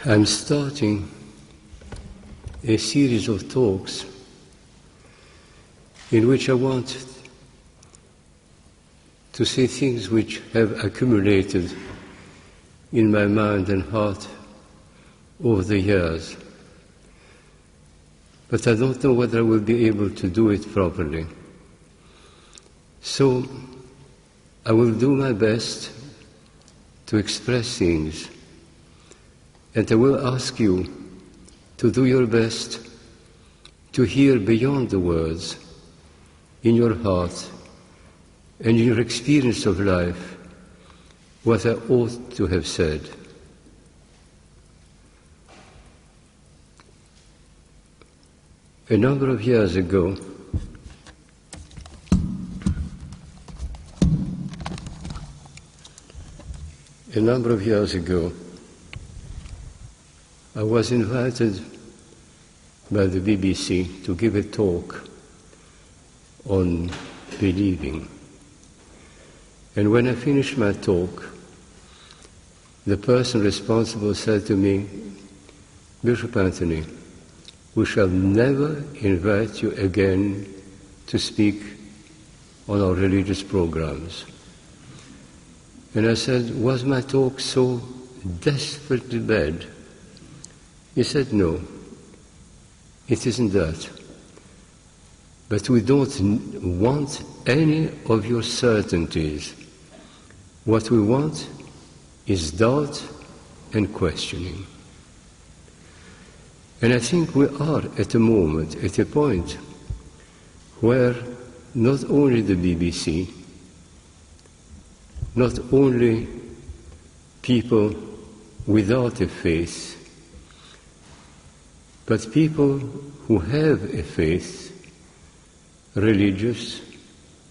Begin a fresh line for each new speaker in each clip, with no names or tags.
I'm starting a series of talks in which I want to say things which have accumulated in my mind and heart over the years. But I don't know whether I will be able to do it properly. So I will do my best to express things, and I will ask you to do your best to hear beyond the words in your heart and in your experience of life what I ought to have said. A number of years ago, I was invited by the BBC to give a talk on believing. And when I finished my talk, the person responsible said to me, "Bishop Anthony, we shall never invite you again to speak on our religious programs." And I said, "Was my talk so desperately bad?" He said, "No, it isn't that. But we don't want any of your certainties. What we want is doubt and questioning." And I think we are at a point where not only the BBC, not only people without a faith, but people who have a faith, religious,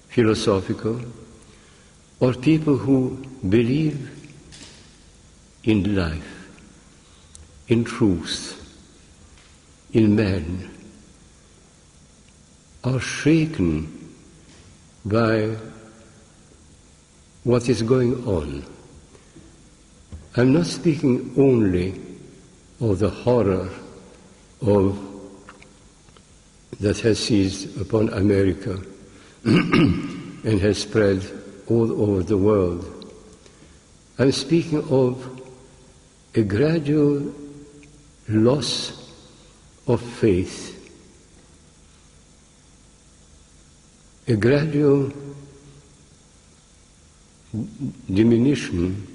philosophical, or people who believe in life, in truth, in man, are shaken by what is going on. I'm not speaking only of the horror that has seized upon America and has spread all over the world. I'm speaking of a gradual loss of faith, a gradual diminution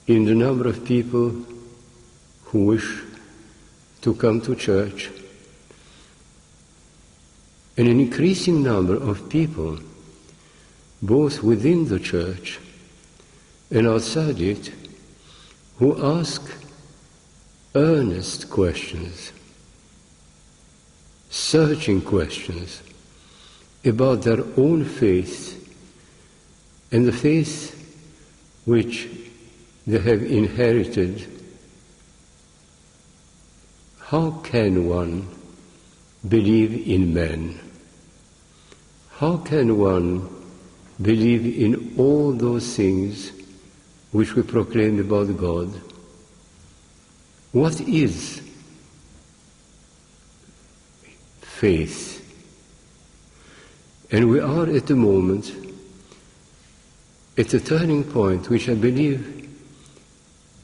in the number of people who wish to come to church, and an increasing number of people, both within the church and outside it, who ask earnest questions, searching questions about their own faith and the faith which they have inherited. How can one believe in man? How can one believe in all those things which we proclaim about God? What is faith? And we are at the moment at a turning point which I believe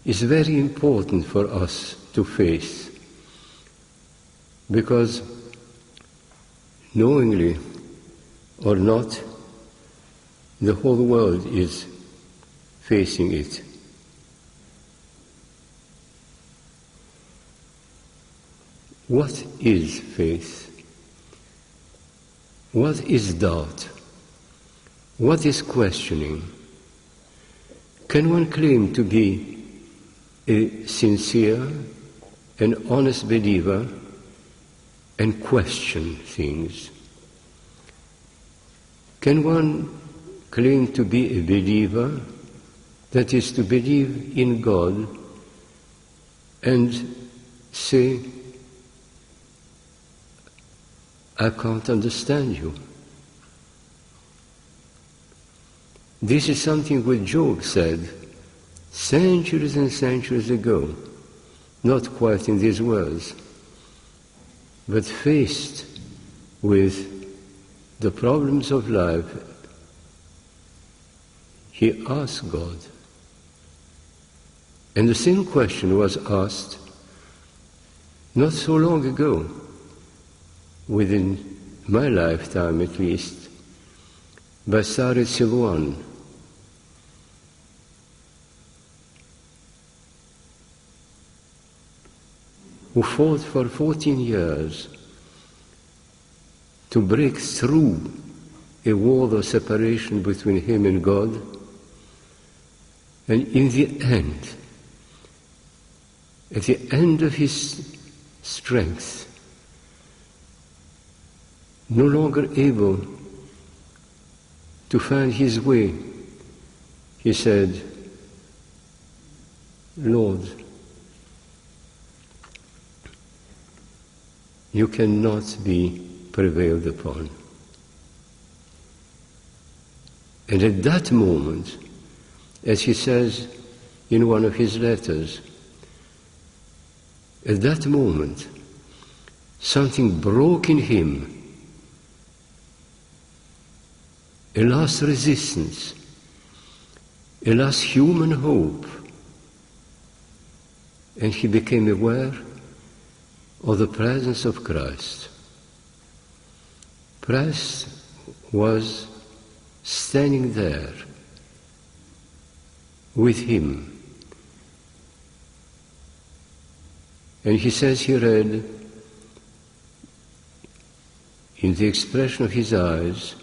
is very important for us to face, because knowingly or not, the whole world is facing it. What is faith? What is doubt? What is questioning? Can one claim to be a sincere and honest believer and question things? Can one claim to be a believer, that is, to believe in God, and say, "I can't understand you"? This is something what Job said centuries and centuries ago. not quite in these words, but faced with the problems of life, he asked God. And the same question was asked not so long ago, within my lifetime at least, by Sourozh, who fought for 14 years to break through a wall of separation between him and God, and in the end, at the end of his strength, no longer able to find his way, he said, Lord, you cannot be prevailed upon. And at that moment, as he says in one of his letters, at that moment, something broke in him, a last resistance, a last human hope, and he became aware of the presence of Christ. Christ was standing there with him. And he says he read in the expression of his eyes,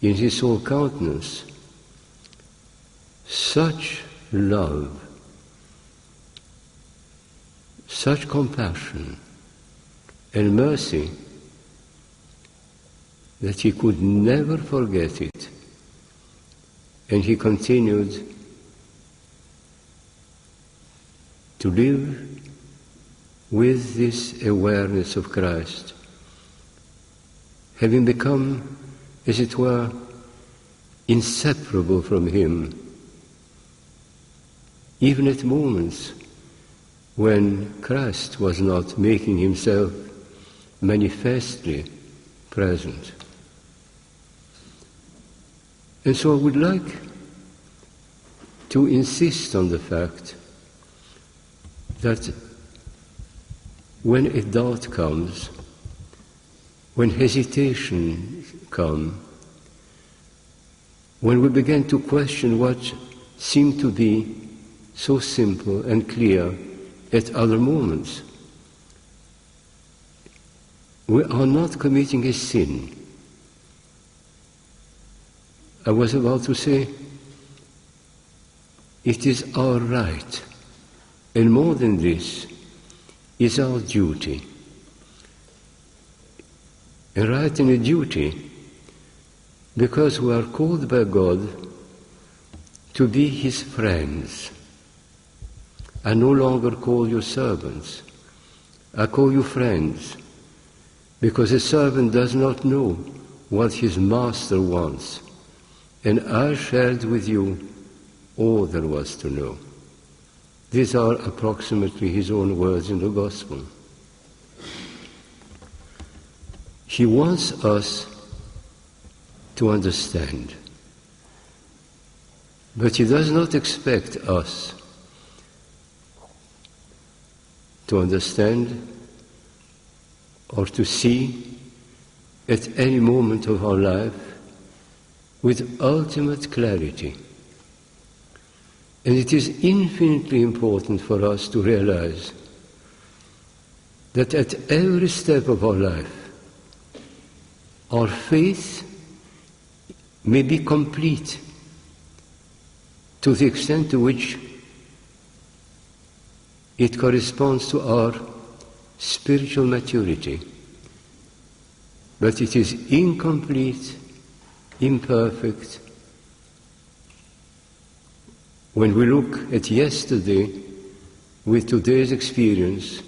in his whole countenance, such love, such compassion and mercy that he could never forget it. And he continued to live with this awareness of Christ, having become, as it were, inseparable from him, even at moments when Christ was not making himself manifestly present. And so I would like to insist on the fact that when a doubt comes, when hesitation comes, when we begin to question what seemed to be so simple and clear at other moments, we are not committing a sin. I was about to say, it is our right, and more than this, is our duty. A right and a duty because we are called by God to be his friends. I no longer call you servants. I call you friends, because a servant does not know what his master wants. And I shared with you all there was to know. These are approximately his own words in the Gospel. He wants us to understand, but he does not expect us to understand or to see at any moment of our life with ultimate clarity. And it is infinitely important for us to realize that at every step of our life, our faith may be complete to the extent to which it corresponds to our spiritual maturity, but it is incomplete, imperfect, when we look at yesterday with today's experience,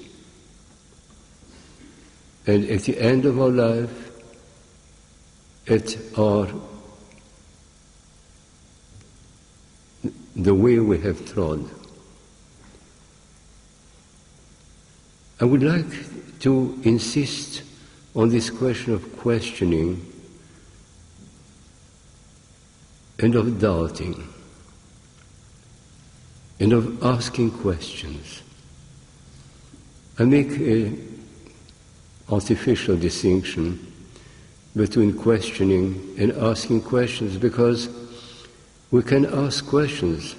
and at the end of our life, at the way we have trod. I would like to insist on this question of questioning and of doubting and of asking questions. I make an artificial distinction between questioning and asking questions because we can ask questions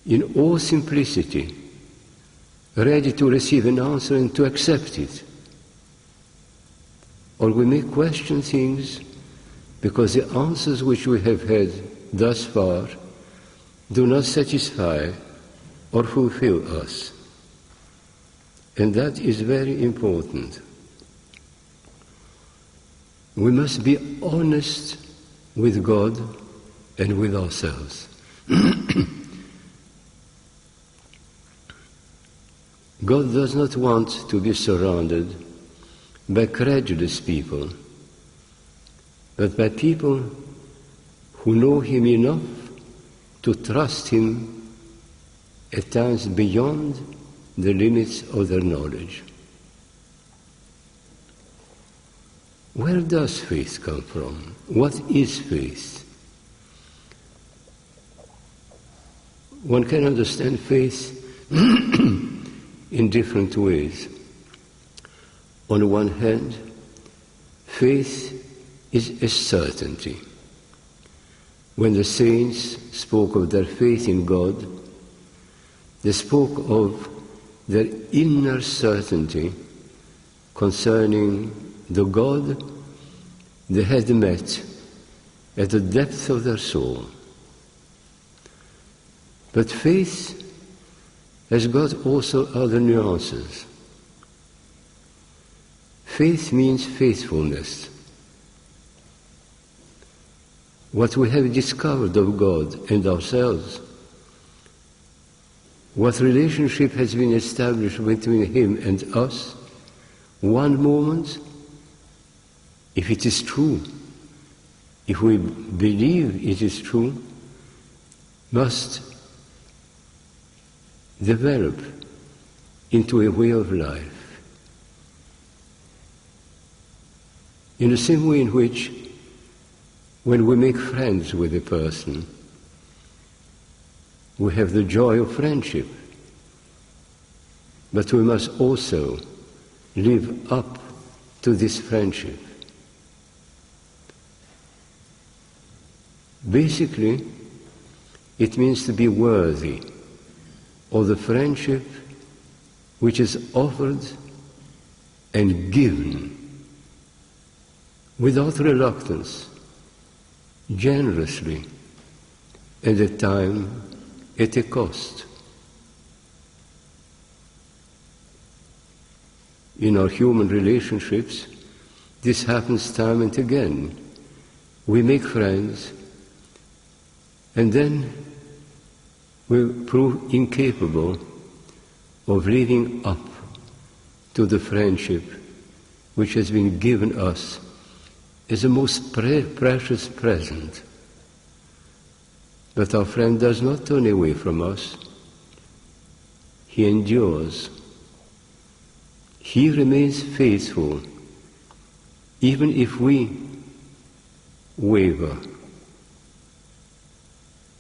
in all simplicity, ready to receive an answer and to accept it. Or we may question things because the answers which we have had thus far do not satisfy or fulfill us. And that is very important. We must be honest with God and with ourselves. God does not want to be surrounded by credulous people, but by people who know Him enough to trust Him at times beyond the limits of their knowledge. Where does faith come from? What is faith? One can understand faith in different ways. On the one hand, faith is a certainty. When the saints spoke of their faith in God, they spoke of their inner certainty concerning the God they had met at the depth of their soul. But faith has got also other nuances. Faith means faithfulness. What we have discovered of God and ourselves, what relationship has been established between Him and us, one moment, if it is true, if we believe it is true, must develop into a way of life. In the same way in which, when we make friends with a person, we have the joy of friendship, but we must also live up to this friendship. Basically, it means to be worthy of the friendship which is offered and given without reluctance, generously, and at time at a cost. In our human relationships, this happens time and again. We make friends, and then we prove incapable of living up to the friendship which has been given us as a most precious present. But our friend does not turn away from us. He endures. He remains faithful, even if we waver,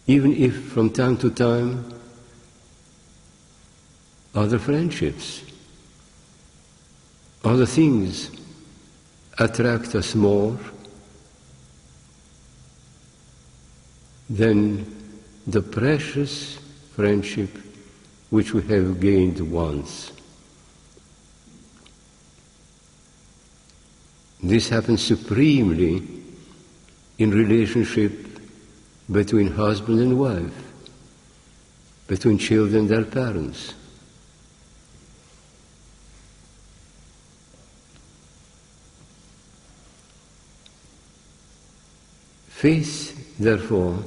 even if from time to time other friendships, other things attract us more than the precious friendship which we have gained once. This happens supremely in relationship between husband and wife, between children and their parents. Faith, therefore,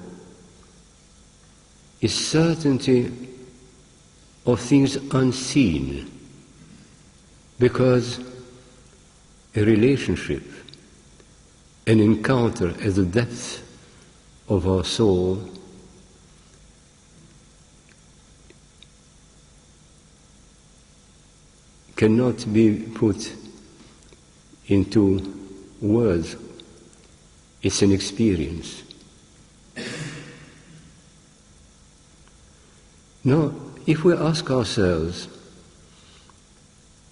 is certainty of things unseen, because a relationship, an encounter at the depth of our soul cannot be put into words. It's an experience. Now, if we ask ourselves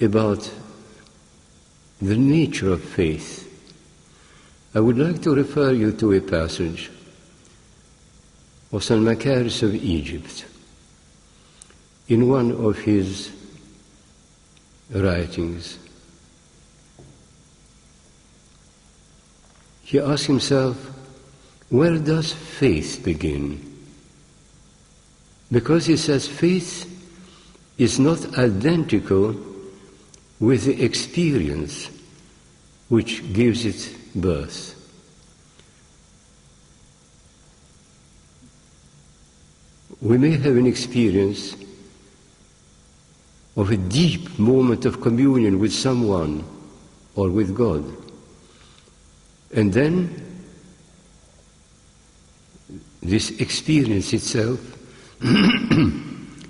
about the nature of faith, I would like to refer you to a passage of St. Macarius of Egypt. In one of his writings, he asks himself, where does faith begin? Because he says faith is not identical with the experience which gives it birth. We may have an experience of a deep moment of communion with someone or with God. And then this experience itself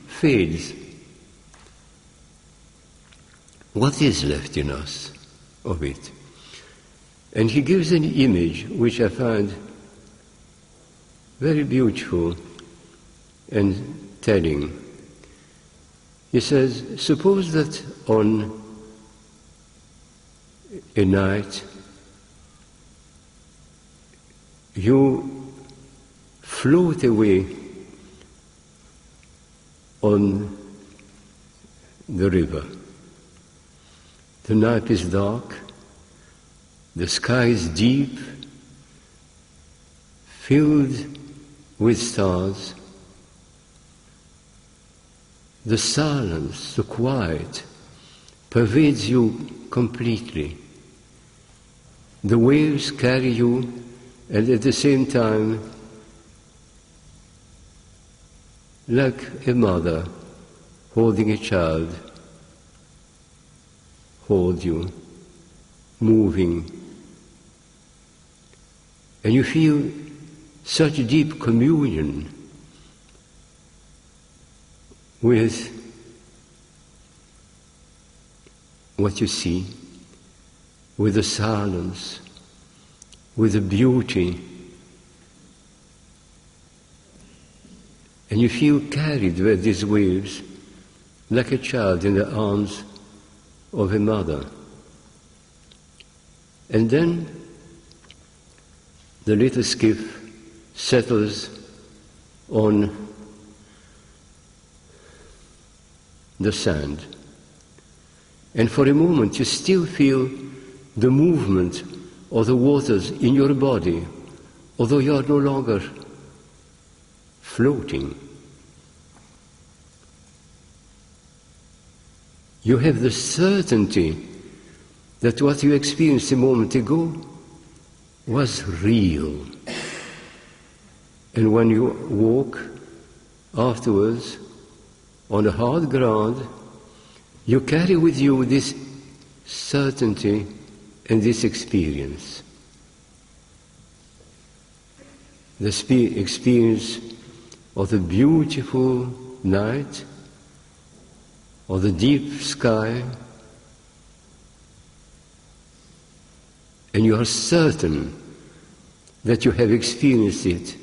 fades. What is left in us of it? And he gives an image which I find very beautiful and telling. He says, suppose that on a night you float away on the river. The night is dark, the sky is deep, filled with stars. The silence, the quiet, pervades you completely. The waves carry you, and at the same time, like a mother holding a child, hold you, moving. And you feel such deep communion with what you see, with the silence, with the beauty. And you feel carried by these waves like a child in the arms of a mother. And then the little skiff settles on the sand. And for a moment you still feel the movement of the waters in your body, although you are no longer floating. You have the certainty that what you experienced a moment ago was real. And when you walk afterwards on the hard ground, you carry with you this certainty and this experience. The experience of the beautiful night, of the deep sky, and you are certain that you have experienced it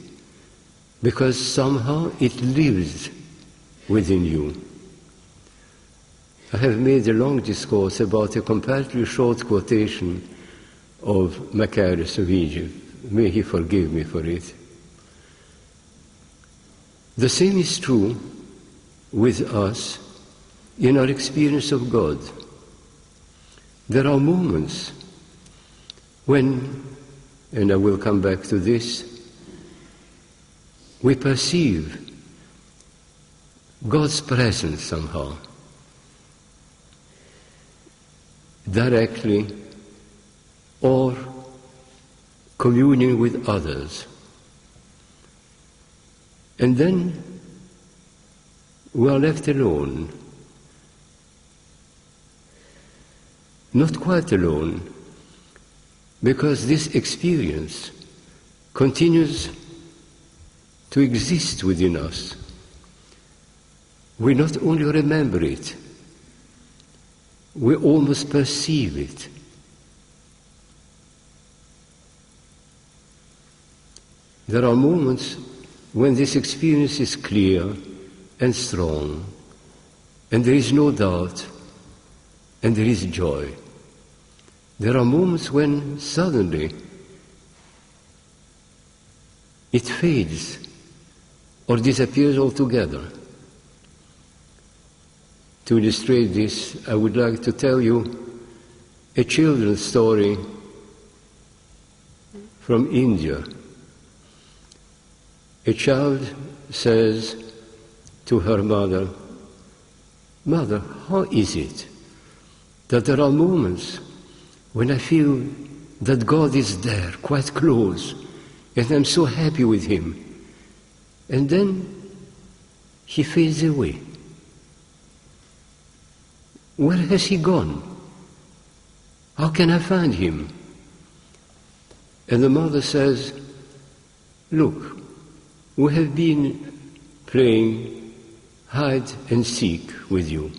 because somehow it lives within you. I have made a long discourse about a comparatively short quotation of Macarius of Egypt. May he forgive me for it. The same is true with us in our experience of God. There are moments when, and I will come back to this, we perceive God's presence somehow, directly or communing with others. And then we are left alone, not quite alone, because this experience continues to exist within us. We not only remember it, we almost perceive it. There are moments when this experience is clear and strong, and there is no doubt, and there is joy. There are moments when suddenly it fades or disappears altogether. To illustrate this, I would like to tell you a children's story from India. A child says to her mother, "Mother, how is it that there are moments when I feel that God is there, quite close, and I'm so happy with Him, and then He fades away? Where has He gone? How can I find Him?" And the mother says, "Look, we have been playing hide and seek with you.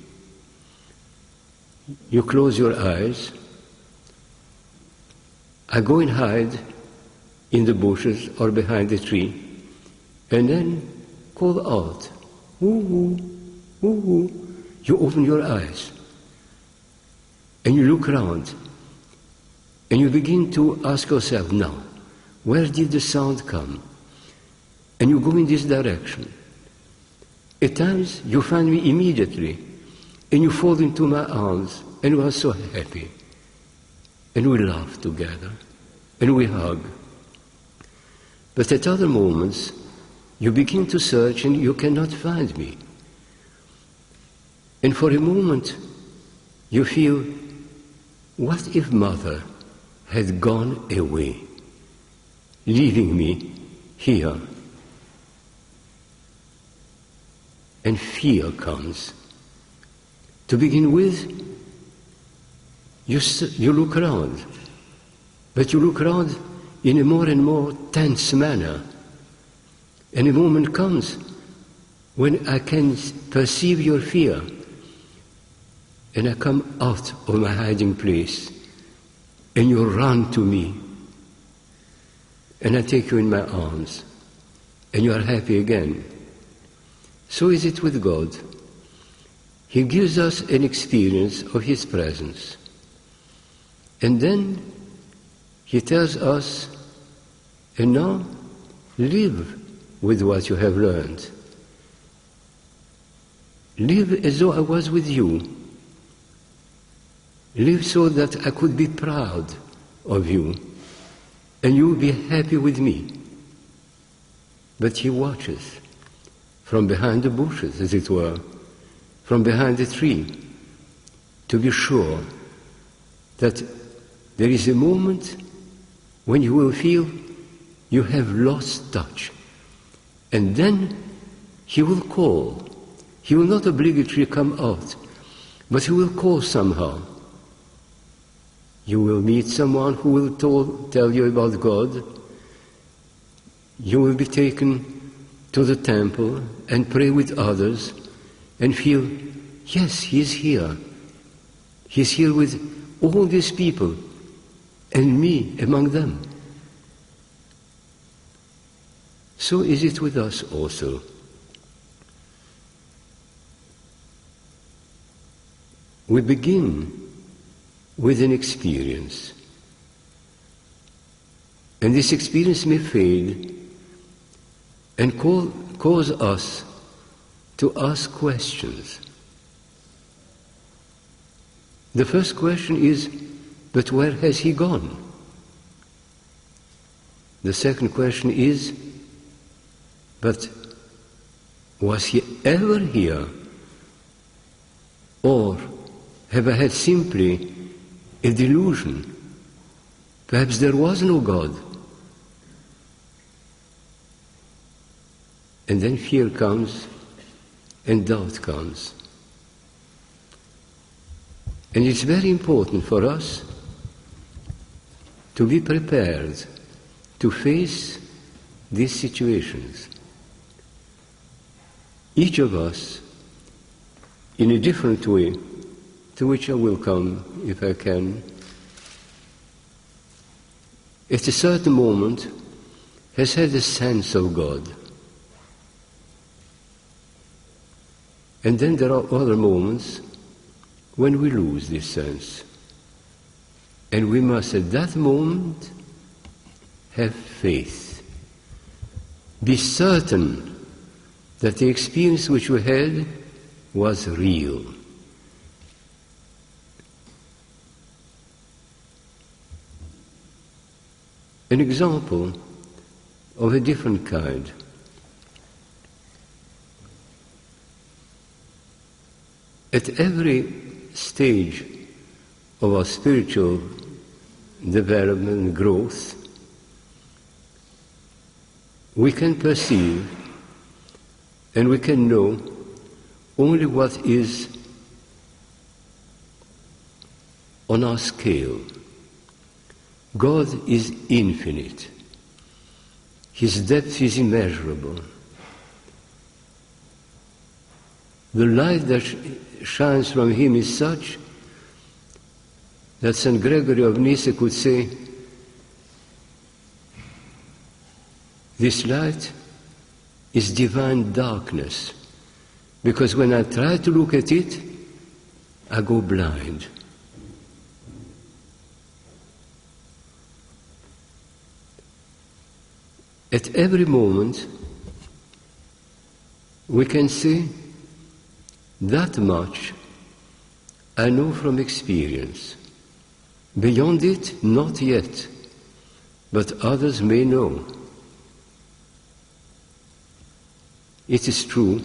You close your eyes, I go and hide in the bushes or behind the tree, and then call out, woo-hoo, woo-hoo. You open your eyes, and you look around, and you begin to ask yourself, now, where did the sound come? And you go in this direction. At times, you find me immediately, and you fall into my arms, and we are so happy. And we laugh together, and we hug. But at other moments, you begin to search, and you cannot find me. And for a moment, you feel, what if Mother had gone away, leaving me here? And fear comes. To begin with, you look around, but you look around in a more and more tense manner. And a moment comes when I can perceive your fear, and I come out of my hiding place, and you run to me, and I take you in my arms, and you are happy again. So is it with God. He gives us an experience of His presence. And then He tells us, and now live with what you have learned. Live as though I was with you. Live so that I could be proud of you, and you will be happy with me. But He watches from behind the bushes, as it were, from behind the tree, to be sure that there is a moment when you will feel you have lost touch. And then He will call. He will not obligatory come out, but He will call somehow. You will meet someone who will tell you about God. You will be taken to the temple and pray with others and feel, yes, He is here. He is here with all these people and me among them. So is it with us also. We begin with an experience, and this experience may fade and cause us to ask questions. The first question is, but where has He gone? The second question is, but was He ever here? Or have I had simply a delusion? Perhaps there was no God. And then fear comes and doubt comes. And it's very important for us to be prepared to face these situations. Each of us, in a different way, to which I will come if I can, at a certain moment has had a sense of God. And then there are other moments when we lose this sense. And we must at that moment have faith. Be certain that the experience which we had was real. An example of a different kind. At every stage of our spiritual development and growth, we can perceive and we can know only what is on our scale. God is infinite. His depth is immeasurable. The light that shines from him is such that St. Gregory of Nyssa could say, this light is divine darkness, because when I try to look at it, I go blind. At every moment, we can say, that much I know from experience. Beyond it, not yet, but others may know. It is true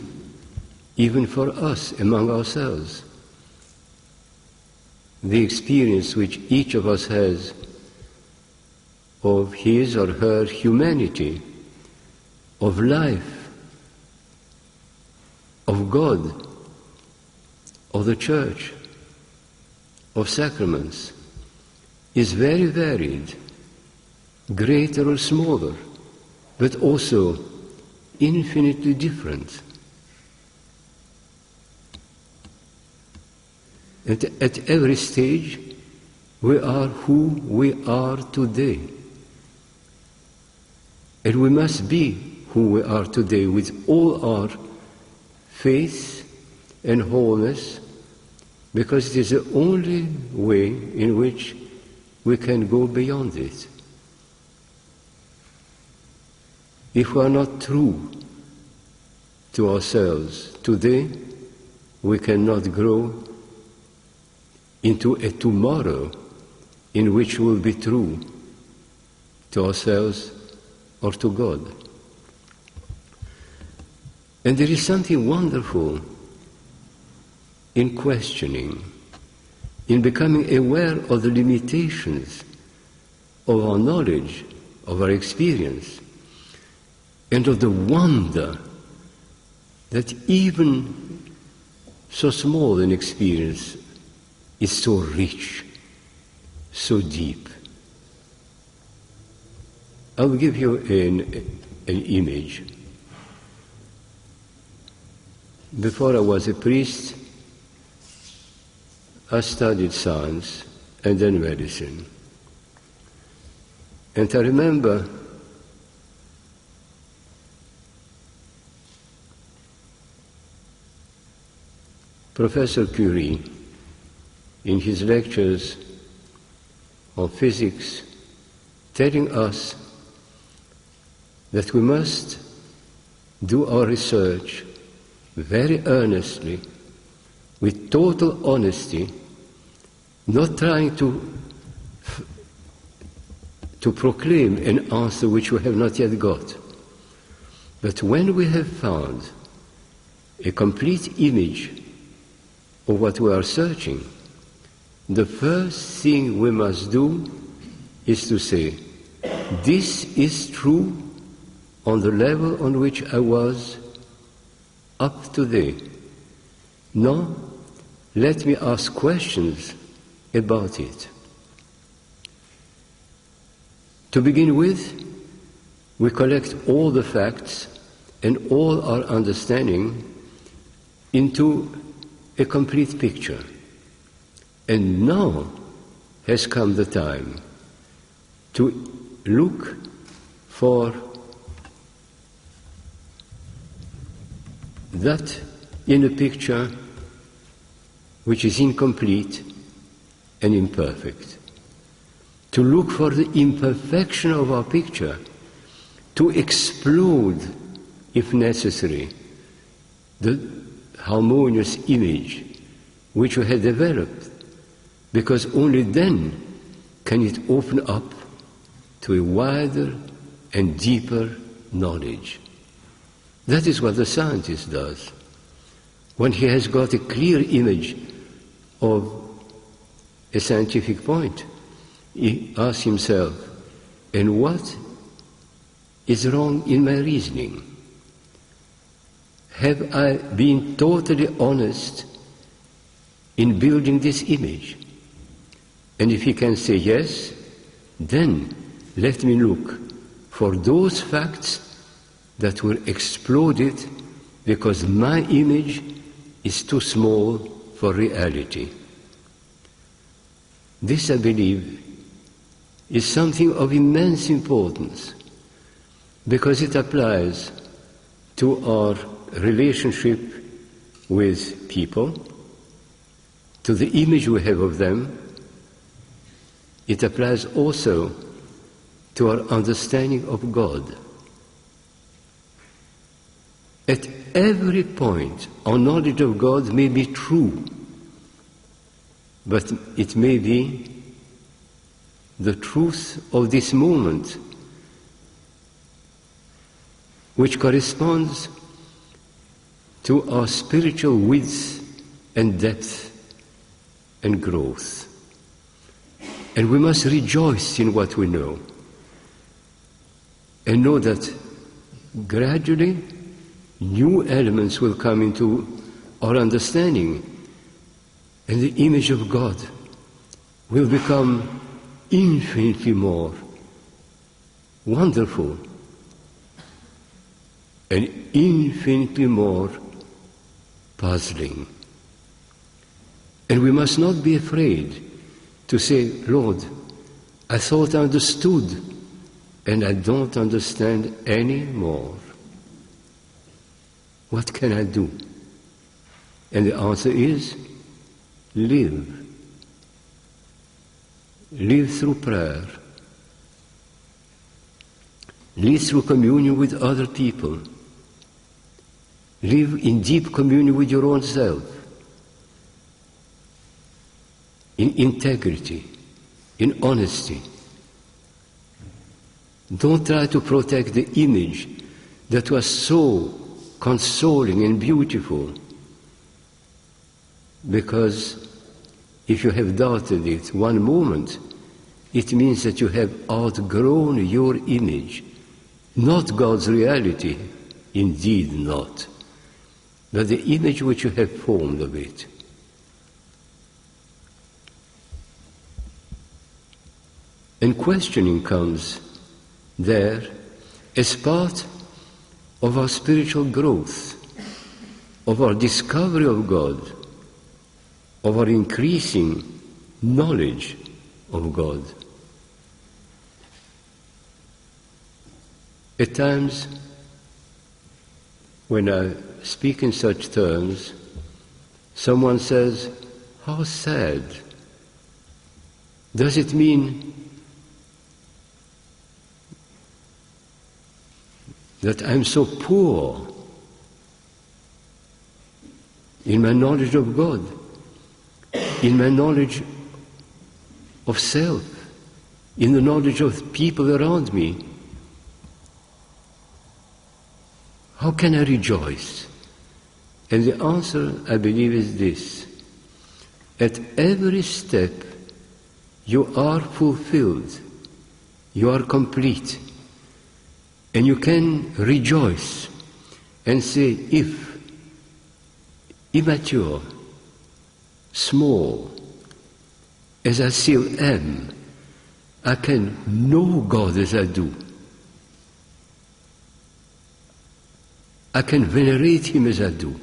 even for us among ourselves. The experience which each of us has of his or her humanity, of life, of God, of the Church, of sacraments, is very varied, greater or smaller, but also infinitely different. And at every stage, we are who we are today. And we must be who we are today with all our faith and wholeness, because it is the only way in which we can go beyond it. If we are not true to ourselves today, we cannot grow into a tomorrow in which we will be true to ourselves or to God. And there is something wonderful in questioning, in becoming aware of the limitations of our knowledge, of our experience, and of the wonder that even so small an experience is so rich, so deep. I will give you an image. Before I was a priest, I studied science and then medicine. And I remember Professor Curie, in his lectures on physics, telling us that we must do our research very earnestly, with total honesty, not trying to proclaim an answer which we have not yet got. But when we have found a complete image of what we are searching, the first thing we must do is to say, this is true on the level on which I was up to date. Now, let me ask questions about it. To begin with, we collect all the facts and all our understanding into a complete picture. And now has come the time to look for that in a picture which is incomplete and imperfect. To look for the imperfection of our picture, to explode, if necessary, the harmonious image which we had developed, because only then can it open up to a wider and deeper knowledge. That is what the scientist does. When he has got a clear image of a scientific point, he asks himself, and what is wrong in my reasoning? Have I been totally honest in building this image? And if he can say yes, then let me look for those facts that were exploded because my image is too small for reality. This, I believe, is something of immense importance because it applies to our relationship with people, to the image we have of them. It applies also to our understanding of God. At every point, our knowledge of God may be true, but it may be the truth of this moment, which corresponds to our spiritual width and depth and growth. And we must rejoice in what we know, and know that gradually new elements will come into our understanding, and the image of God will become infinitely more wonderful and infinitely more puzzling. And we must not be afraid to say, Lord, I thought I understood, and I don't understand any more. What can I do? And the answer is, live. Live through prayer. Live through communion with other people. Live in deep communion with your own self. In integrity, in honesty. Don't try to protect the image that was so consoling and beautiful, because if you have doubted it one moment, it means that you have outgrown your image, not God's reality, indeed not, but the image which you have formed of it. And questioning comes there as part of our spiritual growth, of our discovery of God, of our increasing knowledge of God. At times, when I speak in such terms, someone says, "How sad." Does it mean that I'm so poor in my knowledge of God, in my knowledge of self, in the knowledge of people around me? How can I rejoice? And the answer, I believe, is this. At every step, you are fulfilled, you are complete, and you can rejoice and say, if immature, small, as I still am, I can know God as I do. I can venerate Him as I do.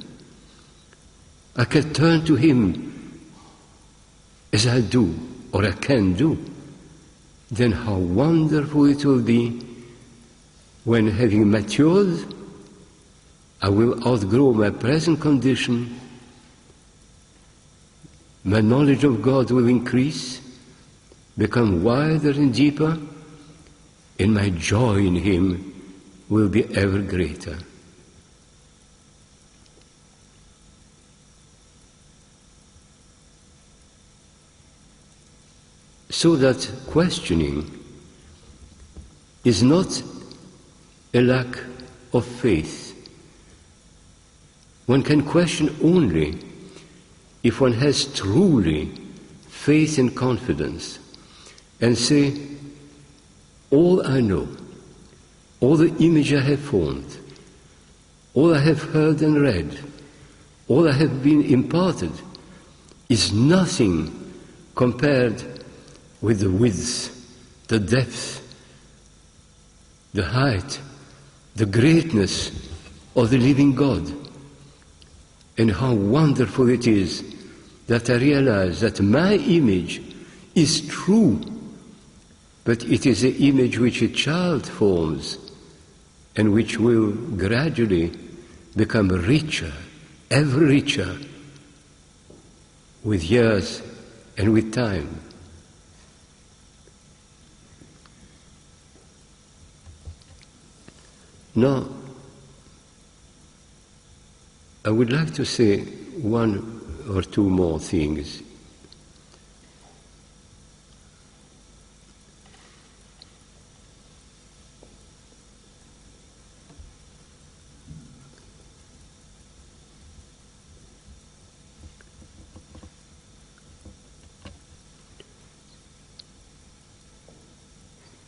I can turn to Him as I do, or I can do, then how wonderful it will be when, having matured, I will outgrow my present condition, my knowledge of God will increase, become wider and deeper, and my joy in Him will be ever greater. So that questioning is not a lack of faith. One can question only if one has truly faith and confidence and say, all I know, all the image I have formed, all I have heard and read, all I have been imparted is nothing compared with the width, the depth, the height, the greatness of the living God. And how wonderful it is that I realize that my image is true, but it is the image which a child forms and which will gradually become richer, ever richer, with years and with time. Now, I would like to say one or two more things.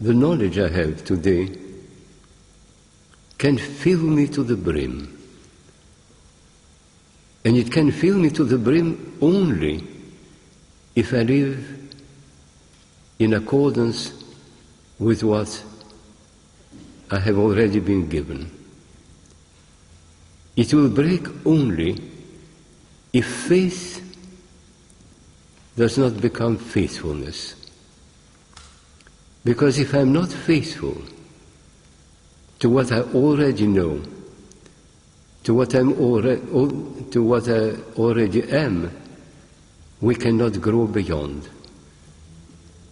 The knowledge I have today can fill me to the brim. And it can fill me to the brim only if I live in accordance with what I have already been given. It will break only if faith does not become faithfulness. Because if I'm not faithful to what I already know, to what I already am, we cannot grow beyond.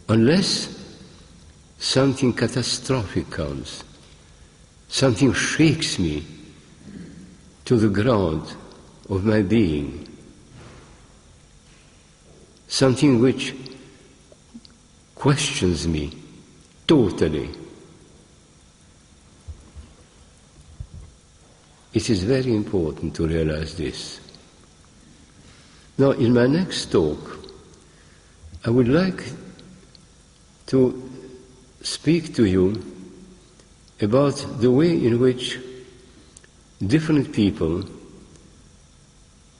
Unless something catastrophic comes, something shakes me to the ground of my being, something which questions me totally. It is very important to realize this. Now, in my next talk, I would like to speak to you about the way in which different people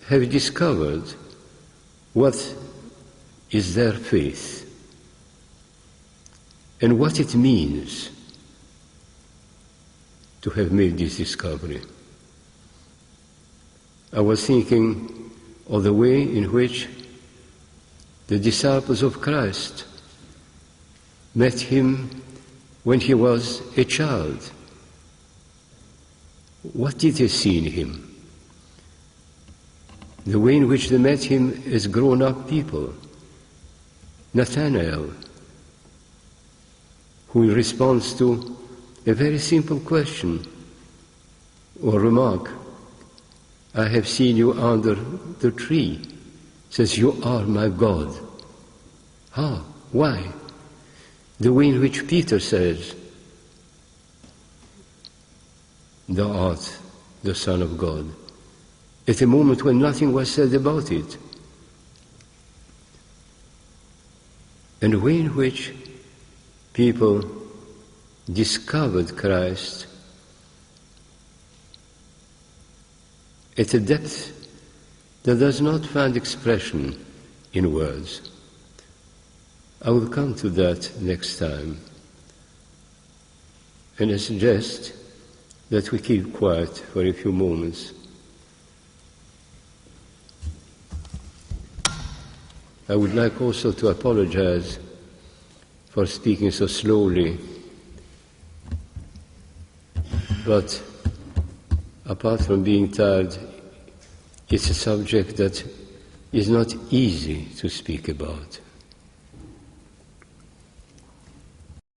have discovered what is their faith and what it means to have made this discovery. I was thinking of the way in which the disciples of Christ met him when he was a child. What did they see in him? The way in which they met him as grown-up people. Nathanael, who responds to a very simple question or remark, I have seen you under the tree, says, you are my God. How? Why? The way in which Peter says, thou art the Son of God, at a moment when nothing was said about it. And the way in which people discovered Christ at a depth that does not find expression in words. I will come to that next time. And I suggest that we keep quiet for a few moments. I would like also to apologize for speaking so slowly, but apart from being tired, it's a subject that is not easy to speak about.